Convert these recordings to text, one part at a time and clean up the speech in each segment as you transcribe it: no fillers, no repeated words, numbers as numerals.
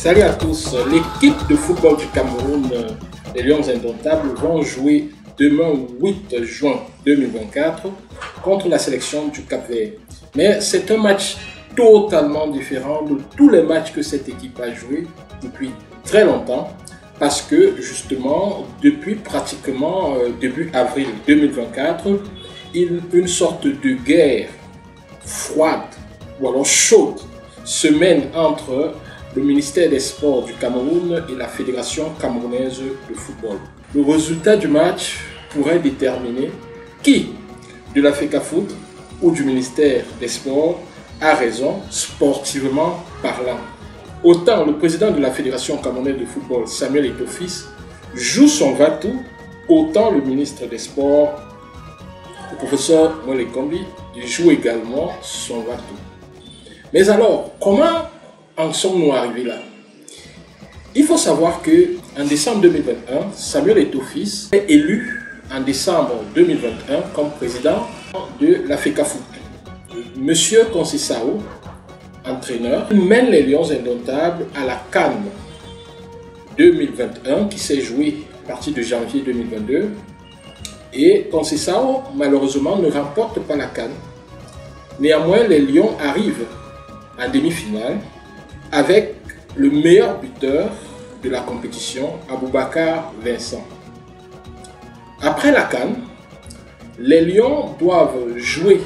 Salut à tous. L'équipe de football du Cameroun, les Lions Indomptables, vont jouer demain 8 juin 2024 contre la sélection du Cap-Vert. Mais c'est un match totalement différent de tous les matchs que cette équipe a joué depuis très longtemps, parce que justement, depuis pratiquement début avril 2024, une sorte de guerre froide ou alors chaude se mène entre le ministère des Sports du Cameroun et la Fédération camerounaise de football. Le résultat du match pourrait déterminer qui, de la FECAFOOT ou du ministère des Sports, a raison sportivement parlant. Autant le président de la Fédération camerounaise de football, Samuel Eto'o-Fils, joue son va-tout, autant le ministre des Sports, le professeur Molle Kombi, joue également son va-tout. Mais alors, comment en sommes-nous arrivés là? Il faut savoir qu'en décembre 2021, Samuel Eto'o-Fils est élu en décembre 2021 comme président de la FECAFOOT. Monsieur Conceição, entraîneur, mène les Lions Indomptables à la CAN 2021 qui s'est jouée à partir de janvier 2022. Et Conceição, malheureusement, ne remporte pas la CAN. Néanmoins, les Lions arrivent en demi-finale avec le meilleur buteur de la compétition, Aboubacar Vincent. Après la CAN, les Lions doivent jouer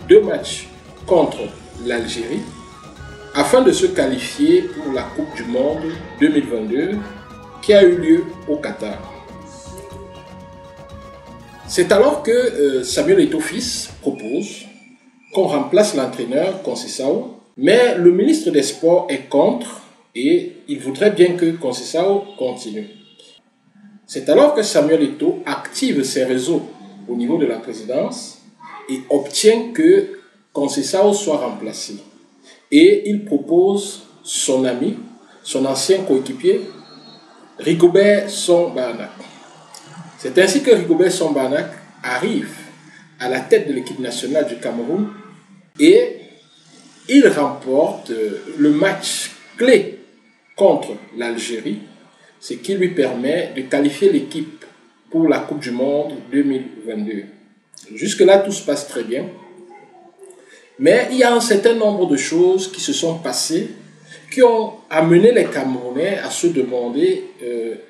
2 matchs contre l'Algérie afin de se qualifier pour la Coupe du Monde 2022 qui a eu lieu au Qatar. C'est alors que Samuel Eto'o-Fils propose qu'on remplace l'entraîneur Conceição, mais le ministre des Sports est contre et il voudrait bien que Conceição continue. C'est alors que Samuel Eto'o active ses réseaux au niveau de la présidence et obtient que Conceição soit remplacé. Et il propose son ami, son ancien coéquipier, Rigobert Song-Barnak. C'est ainsi que Rigobert Song-Barnak arrive à la tête de l'équipe nationale du Cameroun et il remporte le match clé contre l'Algérie, ce qui lui permet de qualifier l'équipe pour la Coupe du Monde 2022. Jusque-là, tout se passe très bien. Mais il y a un certain nombre de choses qui se sont passées qui ont amené les Camerounais à se demander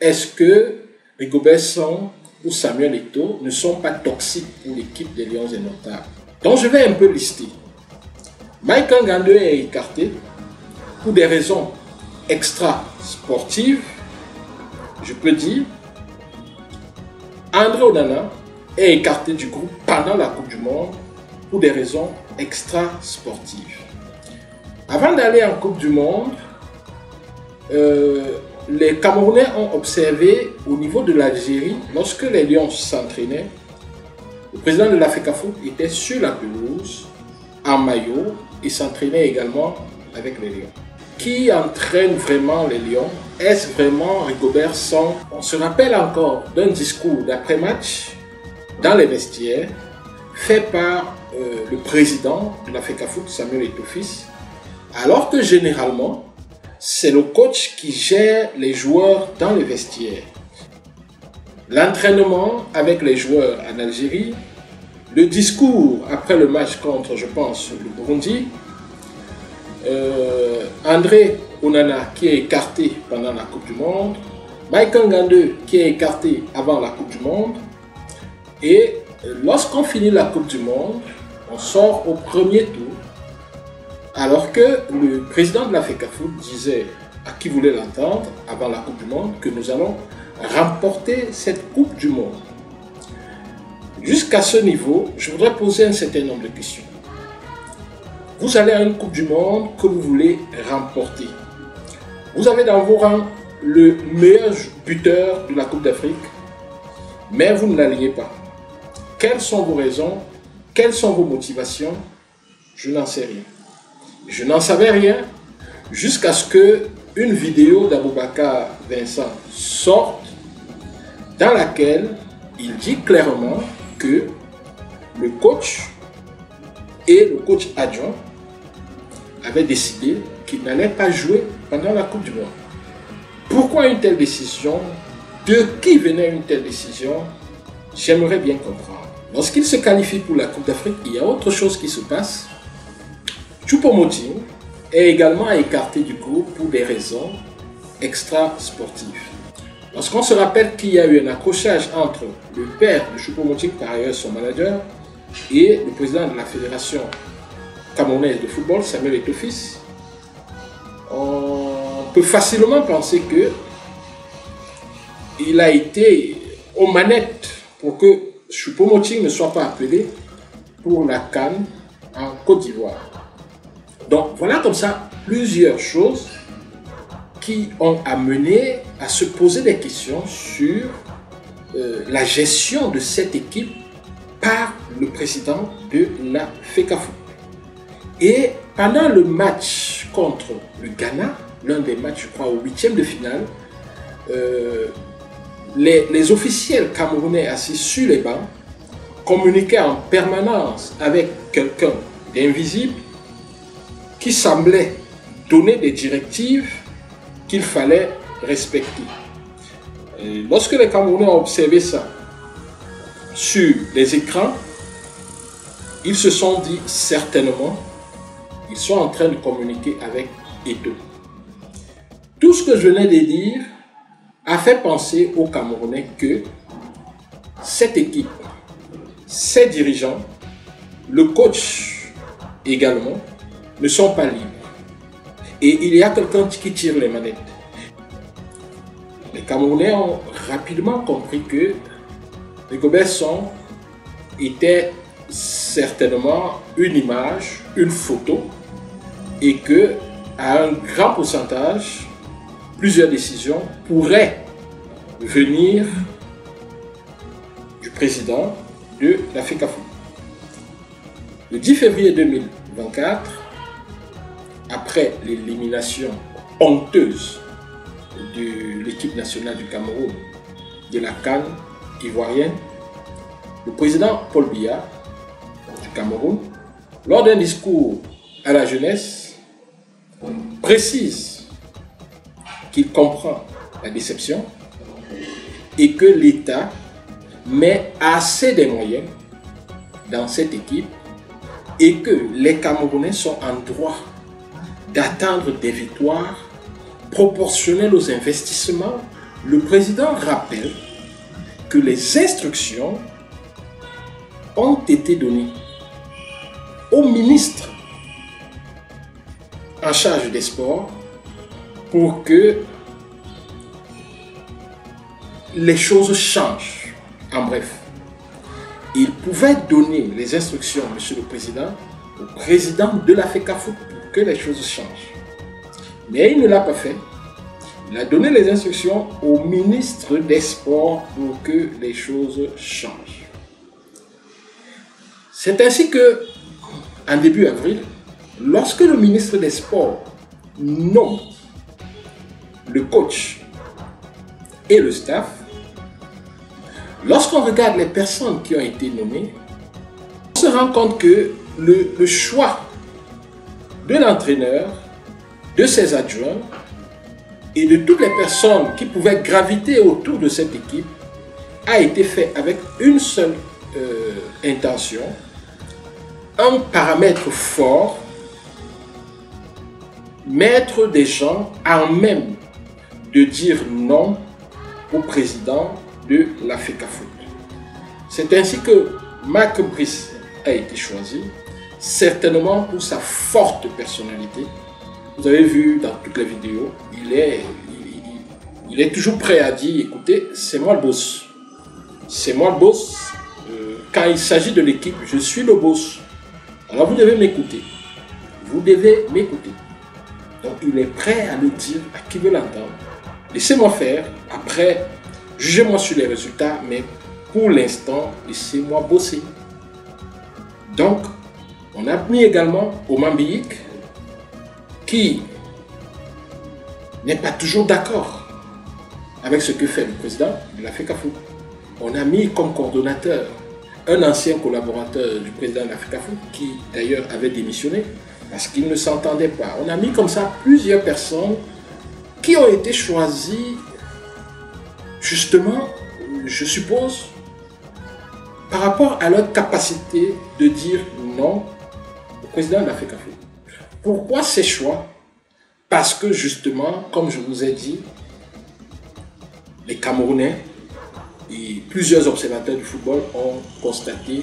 est-ce que Rigobert Song ou Samuel Eto'o ne sont pas toxiques pour l'équipe des Lions Indomptables. Donc je vais un peu lister. Mike Ngandou est écarté pour des raisons extra-sportives, je peux dire. André Onana est écarté du groupe pendant la Coupe du Monde pour des raisons extra-sportives. Avant d'aller en Coupe du Monde, les Camerounais ont observé au niveau de l'Algérie, lorsque les Lions s'entraînaient, le président de la FECAFOOT était sur la pelouse, en maillot, et s'entraînait également avec les Lions. Qui entraîne vraiment les Lions? Est-ce vraiment Rigobert Song? On se rappelle encore d'un discours d'après-match dans les vestiaires fait par le président de la FECAFOOT, Samuel Eto'o-Fils, alors que généralement, c'est le coach qui gère les joueurs dans les vestiaires. L'entraînement avec les joueurs en Algérie, le discours après le match contre, je pense, le Burundi, André Onana qui est écarté pendant la Coupe du Monde, Mike Ngandou qui est écarté avant la Coupe du Monde, et lorsqu'on finit la Coupe du Monde, on sort au premier tour, alors que le président de la FECAFOOT disait à qui voulait l'entendre avant la Coupe du Monde que nous allons remporter cette Coupe du Monde. Jusqu'à ce niveau, je voudrais poser un certain nombre de questions. Vous allez à une Coupe du Monde que vous voulez remporter. Vous avez dans vos rangs le meilleur buteur de la Coupe d'Afrique, mais vous ne l'alignez pas. Quelles sont vos raisons? Quelles sont vos motivations? Je n'en sais rien. Je n'en savais rien jusqu'à ce qu'une vidéo d'Aboubacar Vincent sorte dans laquelle il dit clairement que le coach et le coach adjoint avaient décidé qu'il n'allait pas jouer pendant la Coupe du Monde. Pourquoi une telle décision? De qui venait une telle décision? J'aimerais bien comprendre. Lorsqu'il se qualifie pour la Coupe d'Afrique, il y a autre chose qui se passe. Choupo-Moting est également écarté du groupe pour des raisons extra-sportives. Lorsqu'on se rappelle qu'il y a eu un accrochage entre le père de Choupo-Moting, par ailleurs son manager, et le président de la Fédération camerounaise de football, Samuel Eto'o-Fils, on peut facilement penser que il a été aux manettes pour que Choupo-Moting ne soit pas appelé pour la CAN en Côte d'Ivoire. Donc voilà comme ça plusieurs choses qui ont amené à se poser des questions sur la gestion de cette équipe par le président de la FECAFOOT. Et pendant le match contre le Ghana, l'un des matchs, je crois, au 8e de finale, les officiels camerounais assis sur les bancs communiquaient en permanence avec quelqu'un d'invisible qui semblait donner des directives qu'il fallait respecter. Et lorsque les Camerounais ont observé ça sur les écrans, ils se sont dit certainement ils sont en train de communiquer avec Eto'o. Tout ce que je venais de dire a fait penser aux Camerounais que cette équipe, ses dirigeants, le coach également, ne sont pas libres. Et il y a quelqu'un qui tire les manettes. Les Camerounais ont rapidement compris que Rigobert Song était certainement une image, une photo, et que à un grand pourcentage, plusieurs décisions pourraient venir du président de la FECAFOOT. Le 10 février 2024, après l'élimination honteuse de l'équipe nationale du Cameroun de la CAN ivoirienne, le président Paul Biya du Cameroun, lors d'un discours à la jeunesse, précise qu'il comprend la déception et que l'État met assez de moyens dans cette équipe et que les Camerounais sont en droit d'attendre des victoires proportionnelles aux investissements. Le président rappelle que les instructions ont été données au ministre en charge des sports pour que les choses changent. En bref, il pouvait donner les instructions, monsieur le président, au président de la FECAFOOT pour que les choses changent. Mais il ne l'a pas fait. Il a donné les instructions au ministre des Sports pour que les choses changent. C'est ainsi que, en début avril, lorsque le ministre des Sports nomme le coach et le staff, lorsqu'on regarde les personnes qui ont été nommées, on se rend compte que le choix de l'entraîneur, de ses adjoints et de toutes les personnes qui pouvaient graviter autour de cette équipe a été fait avec une seule intention, un paramètre fort, mettre des gens à même de dire non au président de la FECAFOOT. C'est ainsi que Marc Brice a été choisi, certainement pour sa forte personnalité. Vous avez vu dans toutes les vidéos, il est toujours prêt à dire, écoutez, c'est moi le boss. C'est moi le boss. Quand il s'agit de l'équipe, je suis le boss. Alors vous devez m'écouter. Vous devez m'écouter. Donc il est prêt à le dire à qui veut l'entendre. Laissez-moi faire. Après, jugez-moi sur les résultats. Mais pour l'instant, laissez-moi bosser. Donc, on a mis également Oman Biyik, qui n'est pas toujours d'accord avec ce que fait le président de la FECAFOOT. On a mis comme coordonnateur un ancien collaborateur du président de la FECAFOOT, qui d'ailleurs avait démissionné, parce qu'ils ne s'entendaient pas. On a mis comme ça plusieurs personnes qui ont été choisies, justement, je suppose, par rapport à leur capacité de dire non au président de la FECAFOOT. Pourquoi ces choix? Parce que justement, comme je vous ai dit, les Camerounais et plusieurs observateurs du football ont constaté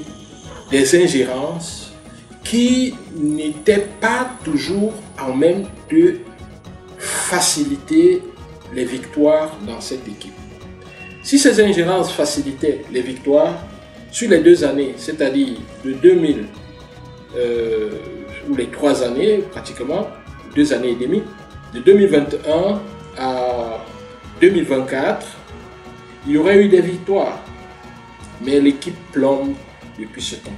des ingérences qui n'étaient pas toujours en même de faciliter les victoires dans cette équipe. Si ces ingérences facilitaient les victoires, sur les 2 années, c'est-à-dire de 2000, ou les 3 années pratiquement, 2 années et demie, de 2021 à 2024, il y aurait eu des victoires. Mais l'équipe plombe depuis ce temps.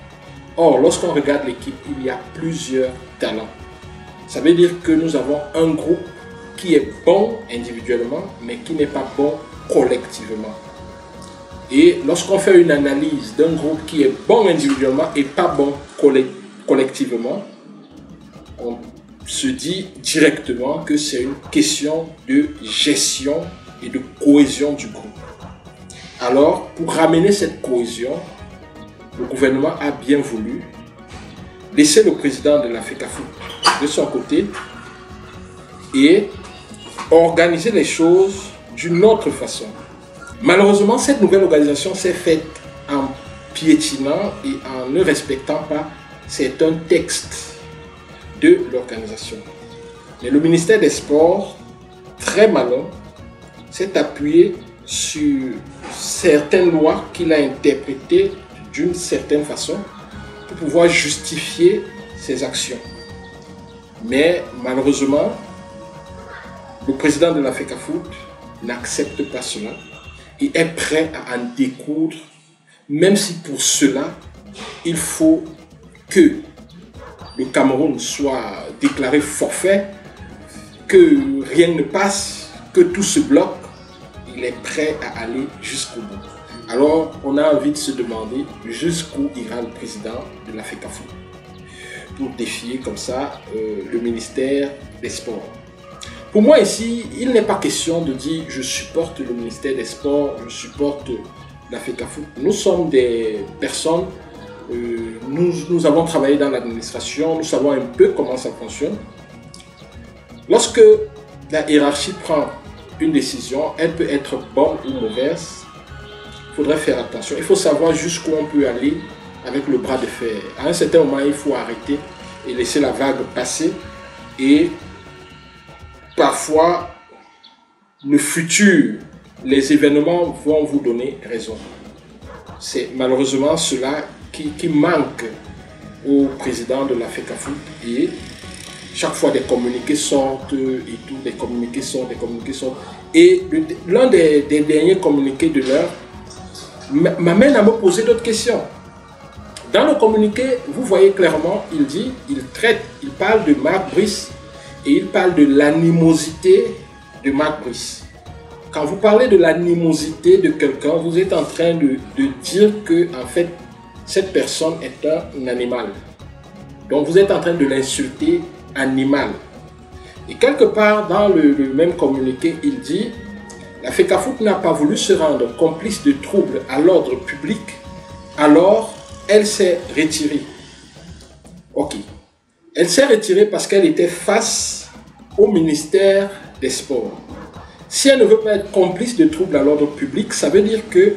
Or, lorsqu'on regarde l'équipe, il y a plusieurs talents. Ça veut dire que nous avons un groupe qui est bon individuellement, mais qui n'est pas bon collectivement. Et lorsqu'on fait une analyse d'un groupe qui est bon individuellement et pas bon collectivement, on se dit directement que c'est une question de gestion et de cohésion du groupe. Alors, pour ramener cette cohésion, le gouvernement a bien voulu laisser le président de la FECAFOOT de son côté et organiser les choses d'une autre façon. Malheureusement, cette nouvelle organisation s'est faite en piétinant et en ne respectant pas certains textes de l'organisation. Mais le ministère des Sports, très malin, s'est appuyé sur certaines lois qu'il a interprétées d'une certaine façon pour pouvoir justifier ses actions. Mais malheureusement, le président de la FECAFOOT n'accepte pas cela et est prêt à en découdre, même si pour cela, il faut que le Cameroun soit déclaré forfait, que rien ne passe, que tout se bloque. Il est prêt à aller jusqu'au bout. Alors, on a envie de se demander jusqu'où ira le président de la FECAFOOT pour défier comme ça le ministère des Sports. Pour moi ici, il n'est pas question de dire je supporte le ministère des Sports, je supporte la FECAFOOT. Nous sommes des personnes, nous avons travaillé dans l'administration, nous savons un peu comment ça fonctionne. Lorsque la hiérarchie prend une décision, elle peut être bonne ou mauvaise. Il faudrait faire attention. Il faut savoir jusqu'où on peut aller avec le bras de fer. À un certain moment, il faut arrêter et laisser la vague passer. Et parfois, le futur, les événements vont vous donner raison. C'est malheureusement cela qui manque au président de la FECAFOOT. Et chaque fois des communiqués sortent et tout, des communiqués sortent. Et l'un des derniers communiqués de l'heure m'amène à me poser d'autres questions. Dans le communiqué, vous voyez clairement, il parle de Marc Brice et il parle de l'animosité de Marc Brice. Quand vous parlez de l'animosité de quelqu'un, vous êtes en train de dire que en fait, cette personne est un animal. Donc vous êtes en train de l'insulter animal. Et quelque part dans le même communiqué, il dit la FECAFOOT n'a pas voulu se rendre complice de troubles à l'ordre public, alors elle s'est retirée. Ok. Elle s'est retirée parce qu'elle était face au ministère des Sports. Si elle ne veut pas être complice de troubles à l'ordre public, ça veut dire que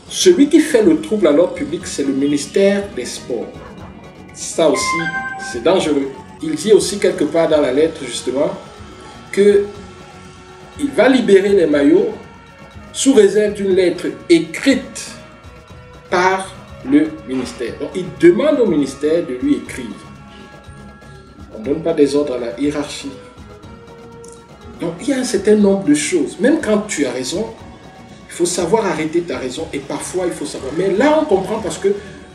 celui qui fait le trouble à l'ordre public, c'est le ministère des Sports. Ça aussi, c'est dangereux. Il dit aussi quelque part dans la lettre, justement, qu'il va libérer les maillots sous réserve d'une lettre écrite par le ministère. Donc, il demande au ministère de lui écrire. On ne donne pas des ordres à la hiérarchie. Donc, il y a un certain nombre de choses. Même quand tu as raison, il faut savoir arrêter ta raison. Et parfois, il faut savoir. Mais là, on comprend parce que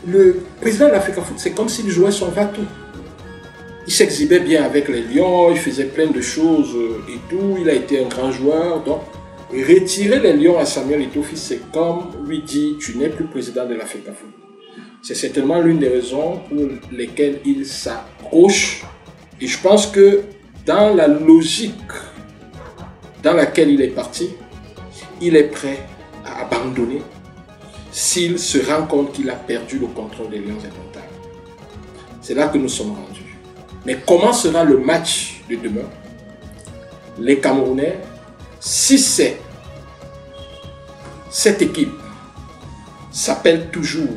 le président de la FECAFOOT, c'est comme s'il jouait son va-tout. Il s'exhibait bien avec les Lions, il faisait plein de choses et tout. Il a été un grand joueur. Donc, retirer les Lions à Samuel Eto'o-Fils, c'est comme lui dire tu n'es plus président de la FECAFOOT. C'est certainement l'une des raisons pour lesquelles il s'accroche Et je pense que dans la logique dans laquelle il est parti, il est prêt à abandonner s'il se rend compte qu'il a perdu le contrôle des Lions indomptables. C'est là que nous sommes rendus. Mais comment sera le match de demain? Les Camerounais, si c'est cette équipe s'appelle toujours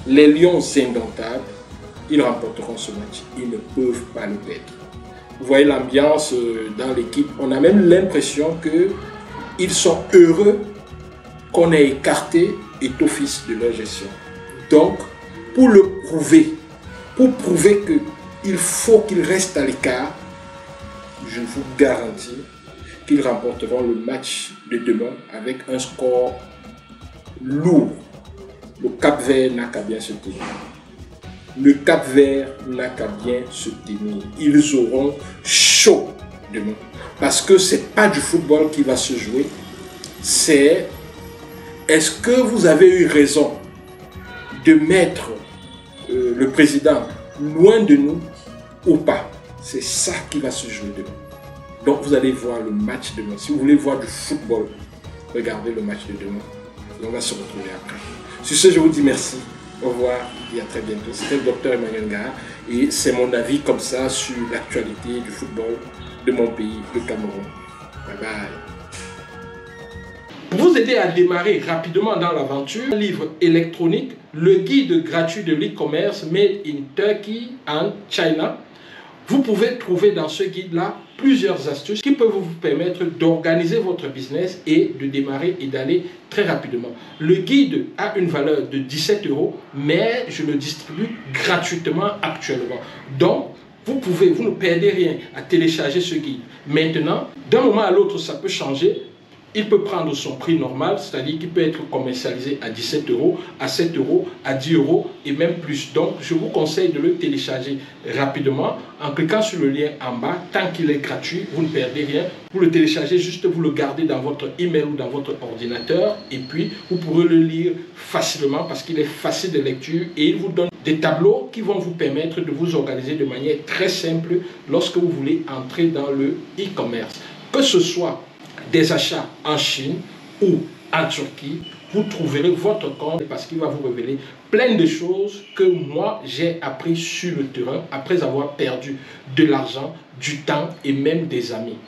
les Lions indomptables, ils remporteront ce match. Ils ne peuvent pas le perdre. Vous voyez l'ambiance dans l'équipe. On a même l'impression qu'ils sont heureux qu'on ait écarté Eto'o-Fils de leur gestion. Donc, pour prouver qu'il faut qu'ils restent à l'écart, je vous garantis qu'ils remporteront le match de demain avec un score lourd. Le Cap-Vert n'a qu'à bien se tenir. Le Cap-Vert n'a qu'à bien se tenir. Ils auront chaud demain. Parce que ce n'est pas du football qui va se jouer. C'est est-ce que vous avez eu raison de mettre le président loin de nous ou pas? C'est ça qui va se jouer demain. Donc vous allez voir le match demain. Si vous voulez voir du football, regardez le match de demain. Et on va se retrouver après. Sur ce, je vous dis merci. Au revoir et à très bientôt. C'était le docteur Emmanuel Ngara et c'est mon avis comme ça sur l'actualité du football de mon pays, le Cameroun. Bye bye. Pour vous aider à démarrer rapidement dans l'aventure, un livre électronique, le guide gratuit de l'e-commerce Made in Turkey and China. Vous pouvez trouver dans ce guide-là plusieurs astuces qui peuvent vous permettre d'organiser votre business et de démarrer et d'aller très rapidement. Le guide a une valeur de 17 €, mais je le distribue gratuitement actuellement. Donc, vous ne perdez rien à télécharger ce guide. Maintenant, d'un moment à l'autre, ça peut changer. Il peut prendre son prix normal, c'est-à-dire qu'il peut être commercialisé à 17 €, à 7 €, à 10 € et même plus. Donc, je vous conseille de le télécharger rapidement en cliquant sur le lien en bas. Tant qu'il est gratuit, vous ne perdez rien. Vous le téléchargez, juste vous le gardez dans votre email ou dans votre ordinateur et puis vous pourrez le lire facilement parce qu'il est facile de lecture et il vous donne des tableaux qui vont vous permettre de vous organiser de manière très simple lorsque vous voulez entrer dans le e-commerce. Que ce soit des achats en Chine ou en Turquie, vous trouverez votre compte parce qu'il va vous révéler plein de choses que moi j'ai appris sur le terrain après avoir perdu de l'argent, du temps et même des amis.